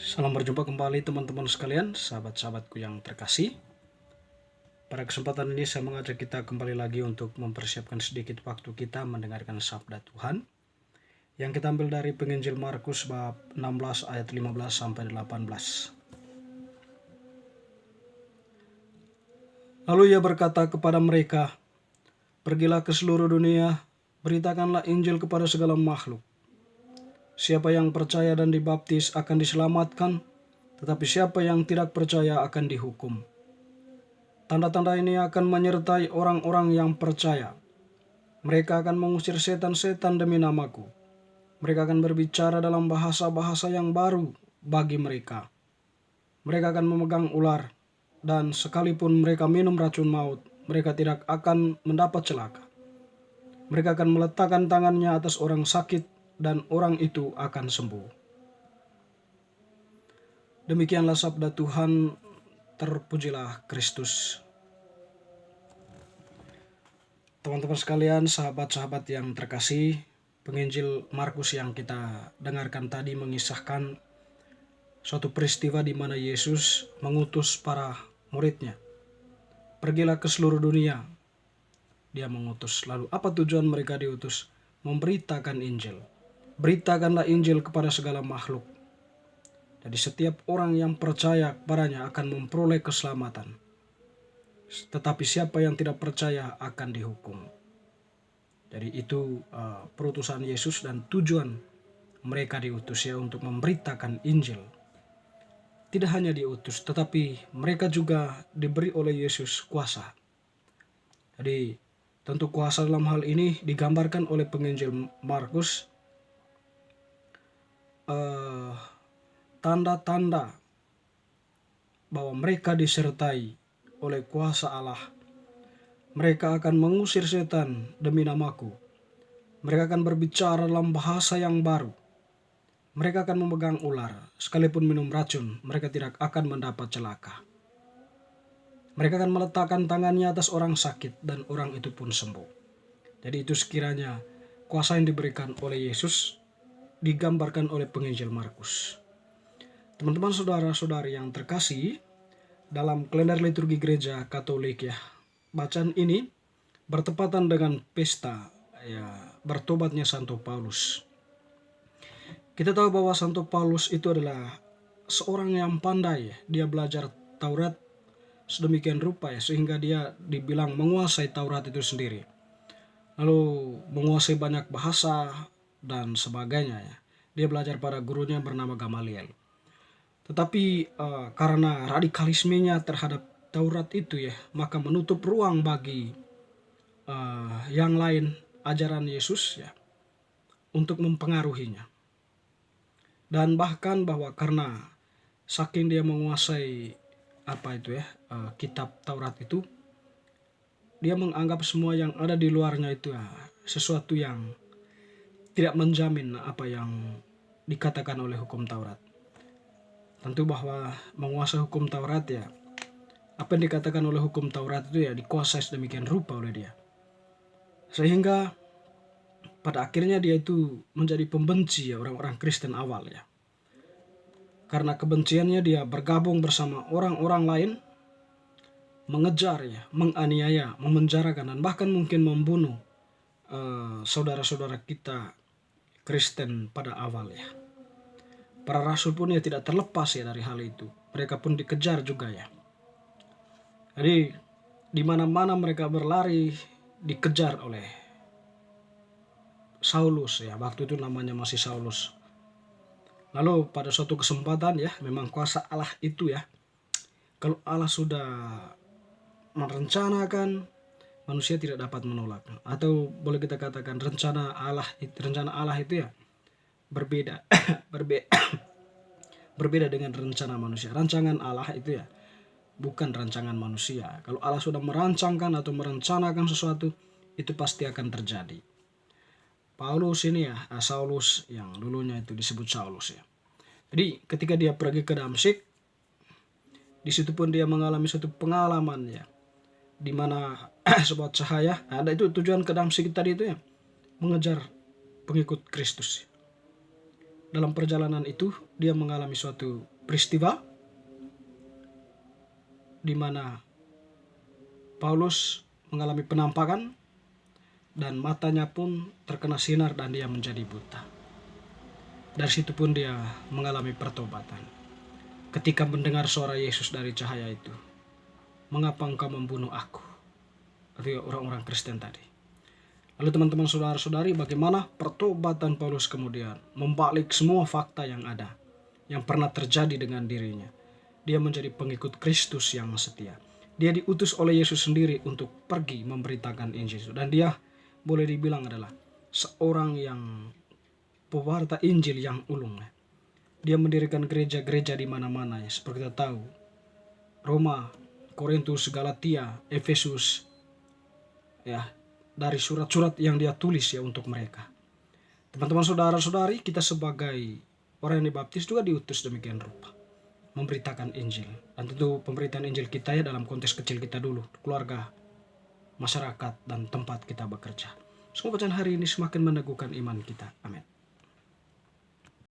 Salam berjumpa kembali teman-teman sekalian, sahabat-sahabatku yang terkasih. Pada kesempatan ini saya mengajak kita kembali lagi untuk mempersiapkan sedikit waktu kita mendengarkan sabda Tuhan yang kita ambil dari penginjil Markus bab 16 ayat 15 sampai 18. Lalu ia berkata kepada mereka, "Pergilah ke seluruh dunia, beritakanlah Injil kepada segala makhluk. Siapa yang percaya dan dibaptis akan diselamatkan, tetapi siapa yang tidak percaya akan dihukum. Tanda-tanda ini akan menyertai orang-orang yang percaya. Mereka akan mengusir setan-setan demi namaku. Mereka akan berbicara dalam bahasa-bahasa yang baru bagi mereka. Mereka akan memegang ular, dan sekalipun mereka minum racun maut, mereka tidak akan mendapat celaka. Mereka akan meletakkan tangannya atas orang sakit, dan orang itu akan sembuh." Demikianlah sabda Tuhan, terpujilah Kristus. Teman-teman sekalian, sahabat-sahabat yang terkasih, penginjil Markus yang kita dengarkan tadi mengisahkan suatu peristiwa di mana Yesus mengutus para muridnya. Pergilah ke seluruh dunia, dia mengutus. Lalu apa tujuan mereka diutus? Memberitakan Injil. Beritakanlah Injil kepada segala makhluk. Jadi setiap orang yang percaya kepadanya akan memperoleh keselamatan. Tetapi siapa yang tidak percaya akan dihukum. Jadi itu perutusan Yesus dan tujuan mereka diutus ya untuk memberitakan Injil. Tidak hanya diutus, tetapi mereka juga diberi oleh Yesus kuasa. Jadi tentu kuasa dalam hal ini digambarkan oleh penginjil Markus, tanda-tanda bahwa mereka disertai oleh kuasa Allah. Mereka akan mengusir setan demi namaku. Mereka akan berbicara dalam bahasa yang baru. Mereka akan memegang ular, sekalipun minum racun, mereka tidak akan mendapat celaka. Mereka akan meletakkan tangannya atas orang sakit, dan orang itu pun sembuh. Jadi itu sekiranya kuasa yang diberikan oleh Yesus digambarkan oleh penginjil Markus. Teman-teman saudara-saudari yang terkasih, dalam kalender liturgi gereja Katolik ya, bacaan ini bertepatan dengan pesta ya bertobatnya Santo Paulus. Kita tahu bahwa Santo Paulus itu adalah seorang yang pandai. Dia belajar Taurat sedemikian rupa ya, sehingga dia dibilang menguasai Taurat itu sendiri. Lalu menguasai banyak bahasa dan sebagainya ya. Dia belajar pada gurunya bernama Gamaliel. Tetapi karena radikalismenya terhadap Taurat itu ya, maka menutup ruang bagi yang lain ajaran Yesus ya untuk mempengaruhinya. Dan bahkan bahwa karena saking dia menguasai kitab Taurat itu, dia menganggap semua yang ada di luarnya itu ya sesuatu yang tidak menjamin apa yang dikatakan oleh hukum Taurat. Tentu bahwa menguasai hukum Taurat ya, apa yang dikatakan oleh hukum Taurat itu ya dikuasai sedemikian rupa oleh dia. Sehingga pada akhirnya dia itu menjadi pembenci ya orang-orang Kristen awal ya. Karena kebenciannya dia bergabung bersama orang-orang lain, mengejar ya, menganiaya, memenjarakan dan bahkan mungkin membunuh saudara-saudara kita Kristen pada awal ya. Para rasul pun ya tidak terlepas ya dari hal itu. Mereka pun dikejar juga ya. Jadi di mana-mana mereka berlari dikejar oleh Saulus ya, waktu itu namanya masih Saulus. Lalu pada suatu kesempatan ya, memang kuasa Allah itu ya, kalau Allah sudah merencanakan, manusia tidak dapat menolak. Atau boleh kita katakan rencana Allah itu ya berbeda berbeda dengan rencana manusia. Rancangan Allah itu ya bukan rancangan manusia. Kalau Allah sudah merancangkan atau merencanakan sesuatu, itu pasti akan terjadi. Paulus ini ya, Saulus yang dulunya itu disebut Saulus ya. Jadi ketika dia pergi ke Damsyik, di situ pun dia mengalami suatu pengalaman ya, di mana sebuah cahaya. Ada itu tujuan ke Damsyik tadi itu ya, mengejar pengikut Kristus. Dalam perjalanan itu dia mengalami suatu peristiwa di mana Paulus mengalami penampakan dan matanya pun terkena sinar dan dia menjadi buta. Dari situ pun dia mengalami pertobatan. Ketika mendengar suara Yesus dari cahaya itu, "Mengapa engkau membunuh aku?" Artinya orang-orang Kristen tadi. Lalu teman-teman saudara-saudari, bagaimana pertobatan Paulus kemudian membalik semua fakta yang ada, yang pernah terjadi dengan dirinya. Dia menjadi pengikut Kristus yang setia. Dia diutus oleh Yesus sendiri untuk pergi memberitakan Injil. Dan dia boleh dibilang adalah seorang yang pewarta Injil yang ulung. Dia mendirikan gereja-gereja di mana-mana ya. Seperti kita tahu, Roma, Korintus, Galatia, Efesus, ya, dari surat-surat yang dia tulis ya untuk mereka. Teman-teman saudara-saudari, kita sebagai orang yang dibaptis juga diutus demikian rupa, memberitakan Injil. Dan tentu pemberitaan Injil kita ya dalam konteks kecil kita dulu, keluarga, masyarakat, dan tempat kita bekerja. Semoga bacaan hari ini semakin meneguhkan iman kita. Amin.